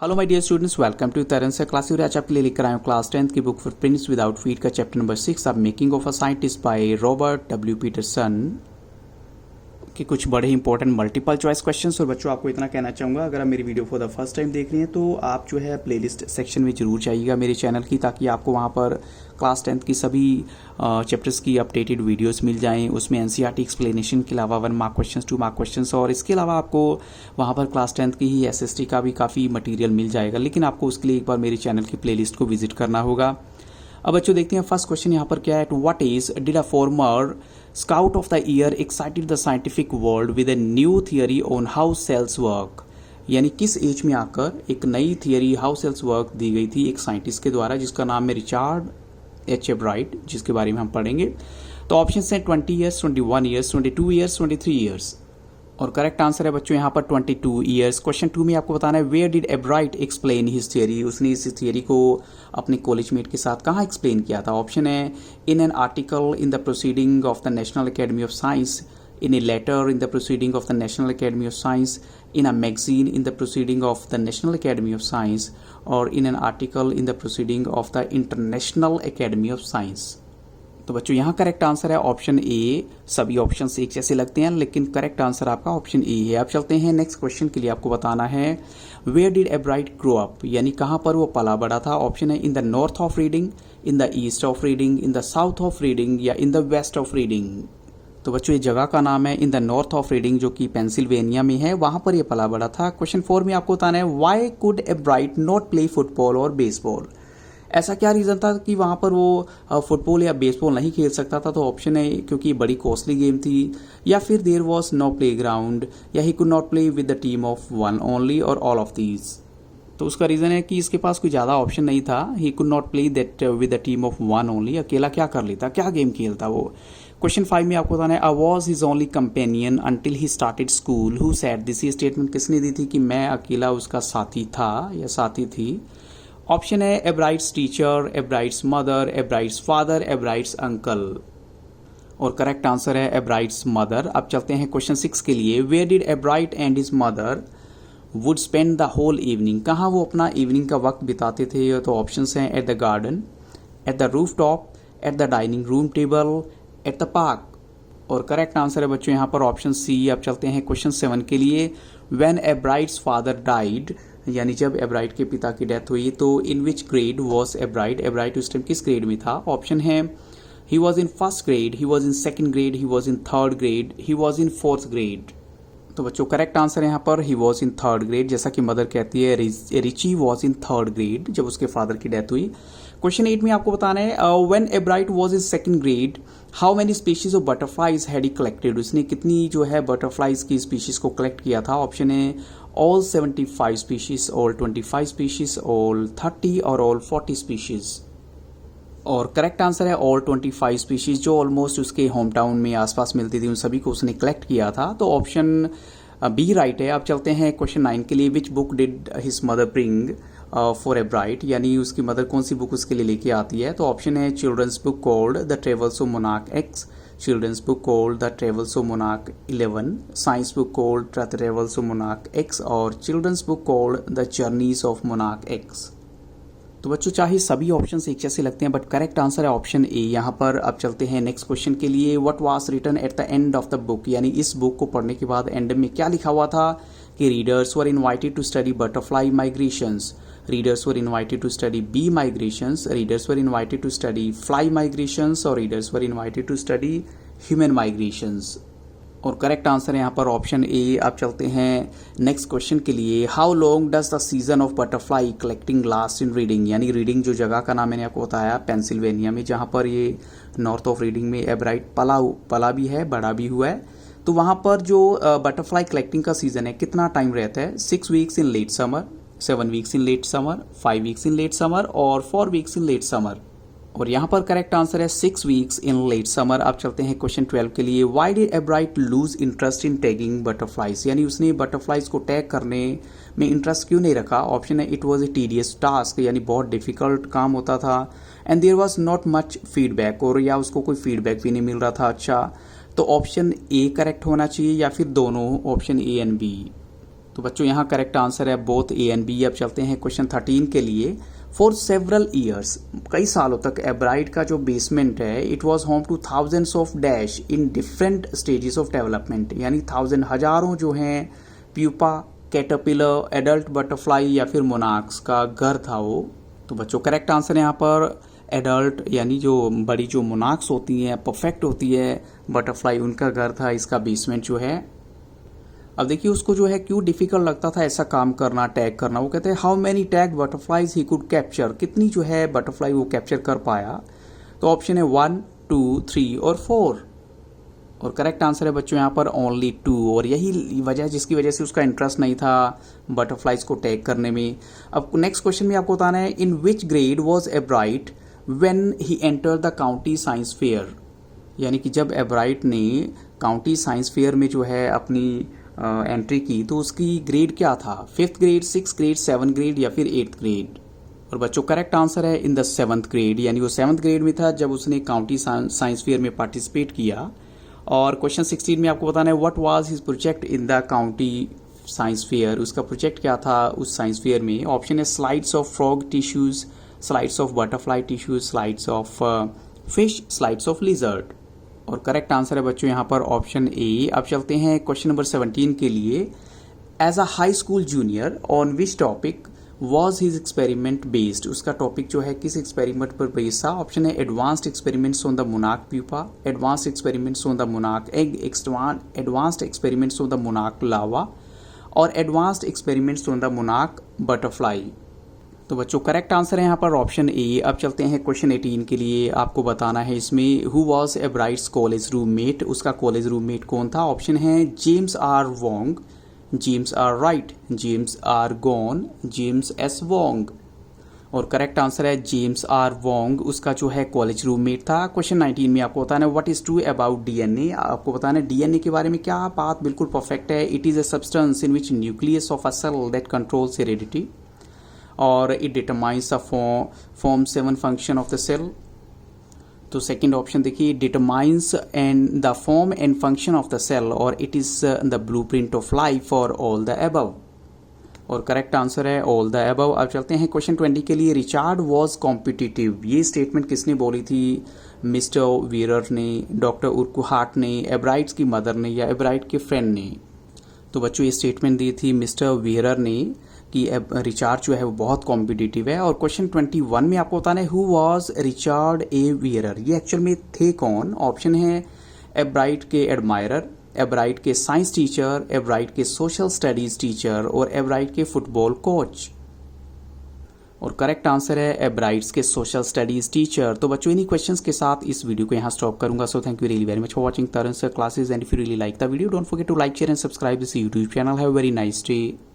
Hello my dear students, welcome to Taran sir class. आज आपके लिए लेकर आए हूँ क्लास 10th की book footprints without feet का चैप्टर नंबर 6 अब making of a scientist by Robert W Peterson के कुछ बड़े इंपॉर्टेंट मल्टीपल चॉइस क्वेश्चंस। और बच्चों आपको इतना कहना चाहूँगा, अगर आप मेरी video for the first time देख रहे हैं तो आप जो है प्लेलिस्ट सेक्शन में जरूर जाइएगा मेरे चैनल की, ताकि आपको वहाँ पर क्लास 10th की सभी चैप्टर्स की अपडेटेड वीडियोस मिल जाएं। उसमें एनसीईआरटी एक्सप्लेनेशन के अलावा 1 मार्क क्वेश्चंस, 2 मार्क क्वेश्चंस, और इसके अलावा आपको वहाँ पर क्लास 10th की ही एसएसटी का भी काफ़ी मटेरियल मिल जाएगा। लेकिन आपको उसके लिए एक बार मेरे चैनल की प्लेलिस्ट को विजिट करना होगा। अब बच्चों देखते हैं फर्स्ट क्वेश्चन यहाँ पर क्या है। What is did a former scout of the year excited the scientific world with a new theory on how cells work. यानी किस एज में आकर एक नई थियरी हाउ सेल्स वर्क दी गई थी एक साइंटिस्ट के द्वारा, जिसका नाम है रिचर्ड एच एब्राइट, जिसके बारे में हम पढ़ेंगे। तो ऑप्शन है 20 ईयर्स, 21 ईयर्स, 22 ईयर्स, 23 ईयर्स। और करेक्ट आंसर है बच्चों यहाँ पर 22 ईयर्स। क्वेश्चन 2 में आपको बताना है where did Ebright explain his theory. उसने इस थियरी को अपने कॉलेजमेट के साथ कहाँ एक्सप्लेन किया था। ऑप्शन है in an article in the proceeding of the national academy of science, in a letter in the proceeding of the National Academy of Science, in a magazine in the proceeding of the National Academy of Science, or in an article in the proceeding of the International Academy of Science। तो बच्चों यहाँ correct answer है option ए। सभी option एक जैसे लगते हैं, लेकिन करेक्ट आंसर आपका ऑप्शन ए है। अब चलते हैं नेक्स्ट क्वेश्चन के लिए। आपको बताना है where did Ebright grow up, यानी कहाँ पर वो पला बड़ा था। ऑप्शन है in the north of Reading, in the east of Reading, in the south of Reading, या in the west of Reading. तो बच्चों ये जगह का नाम है in the north of Reading, जो कि पेंसिल्वेनिया में है, वहां पर ये पला बड़ा था। क्वेश्चन 4 में आपको बताना है why could एब्राइट not play football और बेसबॉल। ऐसा क्या रीजन था कि वहां पर वो फुटबॉल या बेसबॉल नहीं खेल सकता था। तो ऑप्शन है क्योंकि ये बड़ी कॉस्टली गेम थी, या फिर there was no playground, या he could not play with the team of one only, और ऑल ऑफ दीज। तो उसका रीजन है कि इसके पास कोई ज्यादा ऑप्शन नहीं था। ही could not play that with the team of one only. अकेला क्या कर लेता, क्या गेम खेलता वो। क्वेश्चन 5 में आपको बताना है I was his only companion until he started school who said this. ये स्टेटमेंट किसने दी थी कि मैं अकेला उसका साथी था या साथी थी। ऑप्शन है Ebright's teacher, Ebright's mother, Ebright's father, Ebright's uncle. और करेक्ट आंसर है एब्राइट्स मदर। अब चलते हैं क्वेश्चन 6 के लिए। Where did Ebright and his mother would spend the whole evening. कहाँ वो अपना इवनिंग का वक्त बिताते थे। तो ऑप्शंस हैं at the garden, at the roof top, at the dining room table, at the park. और करेक्ट आंसर है बच्चों यहाँ पर ऑप्शन सी। अब चलते हैं क्वेश्चन 7 के लिए। व्हेन एब्राइट्स फादर डाइड, यानी जब एब्राइट के पिता की डेथ हुई, तो इन विच ग्रेड वॉज एब्राइट। एब्राइट उस टाइम किस ग्रेड में था। ऑप्शन है he was in first grade, he was in second grade, he was in third grade, he was in fourth grade. तो बच्चों करेक्ट आंसर है यहाँ पर he was in third grade. जैसा कि मदर कहती है Richie was in third grade जब उसके फादर की डेथ हुई। क्वेश्चन 8 में आपको बताना है when एब्राइट was in second grade how many species of butterflies had he collected. उसने कितनी जो है बटरफ्लाइज की स्पीशीज को कलेक्ट किया था। ऑप्शन है all 75 species, all 25 species, all 30, और ऑल 40 स्पीशीज। और करेक्ट आंसर है ऑल 25 स्पीशीज, जो ऑलमोस्ट उसके होम टाउन में आसपास मिलती थी, उन सभी को उसने कलेक्ट किया था। तो ऑप्शन बी राइट है। अब चलते हैं क्वेश्चन 9 के लिए। Which book did his mother bring for एब्राइट, यानी उसकी मदर कौन सी बुक उसके लिए लेके आती है। तो ऑप्शन है childrens book called the travels of monarch X, childrens book called the travels of monarch 11, science book called the travels of monarch X, और childrens book called the journeys of monarch X. तो बच्चों चाहे सभी option एक जैसे लगते हैं, but correct answer है ऑप्शन ए यहाँ पर। अब चलते हैं नेक्स्ट क्वेश्चन के लिए। What was written at the end of the book, यानी इस बुक को पढ़ने के बाद एंड में क्या लिखा हुआ था कि readers were invited to study butterfly migrations, readers were invited to study bee migrations, readers were invited to study fly migrations, और readers were invited to study human migrations. और करेक्ट आंसर है यहाँ पर ऑप्शन ए। आप चलते हैं next question के लिए। How long does the season of butterfly collecting last in reading, यानी रीडिंग जो जगह का नाम मैंने आपको बताया पेंसिल्वेनिया में, जहाँ पर ये नॉर्थ ऑफ रीडिंग में एब्राइट पला भी है, बड़ा भी हुआ है। तो वहाँ पर जो बटरफ्लाई कलेक्टिंग का सीजन है कितना टाइम रहता है। 6 weeks in late summer, 7 weeks in late summer, 5 weeks in late summer, और 4 वीक्स इन लेट समर। और यहाँ पर करेक्ट आंसर है 6 वीक्स इन लेट समर। आप चलते हैं क्वेश्चन 12 के लिए। Why did एब्राइट loose interest in tagging butterflies, यानी उसने बटरफ्लाइज को टैग करने में इंटरेस्ट क्यों नहीं रखा। ऑप्शन है it was a tedious task, यानी बहुत डिफिकल्ट काम होता था, and there was not much feedback, और या उसको कोई फीडबैक भी नहीं मिल रहा था। अच्छा, तो ऑप्शन ए करेक्ट होना चाहिए, या फिर दोनों ऑप्शन ए एंड बी। तो बच्चों यहाँ करेक्ट आंसर है बोथ ए एंड बी। अब चलते हैं क्वेश्चन 13 के लिए। फॉर सेवरल ईयर्स, कई सालों तक एब्राइट का जो बेसमेंट है it was home two thousands of dash in different stages of development, यानी हजारों जो हैं प्यूपा, कैटरपिलर, एडल्ट बटरफ्लाई या फिर मोनाक्स का घर था वो। तो बच्चों करेक्ट आंसर यहाँ पर एडल्ट यानी जो बड़ी जो मोनाक्स होती हैं, परफेक्ट होती है बटरफ्लाई, उनका घर था इसका बेसमेंट जो है। अब देखिए उसको जो है क्यों डिफिकल्ट लगता था ऐसा काम करना, टैग करना। वो कहते हैं how many tag butterflies he could capture, कितनी जो है बटरफ्लाई वो कैप्चर कर पाया। तो ऑप्शन है 1, 2, 3 और 4। और करेक्ट आंसर है बच्चों यहाँ पर ओनली 2। और यही वजह जिसकी वजह से उसका इंटरेस्ट नहीं था बटरफ्लाइज को टैग करने में। अब नेक्स्ट क्वेश्चन में आपको बताना है in which grade was Ebright when he enter the county science fair, यानी कि जब एब्राइट ने काउंटी साइंस फेयर में जो है अपनी एंट्री की तो उसकी ग्रेड क्या था, 5th grade, 6th grade, 7th grade या फिर 8th ग्रेड। और बच्चों करेक्ट आंसर है इन द 7th ग्रेड, यानी वो 7th ग्रेड में था जब उसने काउंटी साइंस फेयर में पार्टिसिपेट किया। और क्वेश्चन 16 में आपको बताना है what was his project in the county science fair, उसका प्रोजेक्ट क्या था उस साइंस फेयर में। ऑप्शन है slides of frog tissues, slides of butterfly tissues, slides of fish, slides of lizard. और करेक्ट आंसर है बच्चों यहाँ पर ऑप्शन ए। अब चलते हैं क्वेश्चन नंबर 17 के लिए। As a high school junior on which topic was his experiment based, उसका टॉपिक जो है किस एक्सपेरिमेंट पर बेस्ड था। ऑप्शन है advanced experiments on the monarch pupa, advanced experiments on the monarch egg, advanced experiments on the monarch larva और advanced experiments on the monarch butterfly. तो बच्चों करेक्ट आंसर है यहाँ पर ऑप्शन ए। अब चलते हैं क्वेश्चन 18 के लिए। आपको बताना है इसमें who was Ebright's college roommate, उसका कॉलेज रूममेट कौन था। ऑप्शन है James R Wong, James R Wright, James R Gon, James S Wong. और करेक्ट आंसर है जेम्स आर वोंग, उसका जो है कॉलेज रूममेट था। क्वेश्चन 19 में आपको बताना है what is true about DNA, आपको बताना है डीएनए के बारे में क्या बात बिल्कुल परफेक्ट है। It is a substance in which nucleus of a cell that controls heredity और it determines the form 7 function of the cell. तो सेकंड ऑप्शन देखिए determines and the form and function of the cell और it is the blueprint of life for all the above. और correct answer है all the above. अब चलते हैं question 20 के लिए। रिचार्ड वॉज कॉम्पिटिटिव, ये स्टेटमेंट किसने बोली थी, मिस्टर वीरर ने, डॉक्टर उर्कुहार्ट ने, एब्राइट्स की मदर ने या एब्राइट के फ्रेंड ने। तो बच्चों ये स्टेटमेंट दी थी मिस्टर वीरर ने कि रिचार्ड जो है वो बहुत कॉम्पिटिटिव है। और क्वेश्चन 21 में आपको बताना है हु वॉज रिचार्ड ए वीरर, ये एक्चुअल में थे कौन। ऑप्शन है एब्राइट के एडमायरर, एब्राइट के साइंस टीचर, एब्राइट के सोशल स्टडीज टीचर और एब्राइट के फुटबॉल कोच। और करेक्ट आंसर है एब्राइट्स के सोशल स्टडीज टीचर। तो बच्चों इन्हीं क्वेश्चंस के साथ इस वीडियो को यहाँ स्टॉप करूंगा। So thank you really very much for watching Taran sir classes and if you really like the video don't forget to like share and subscribe this YouTube channel. Have a very nice day.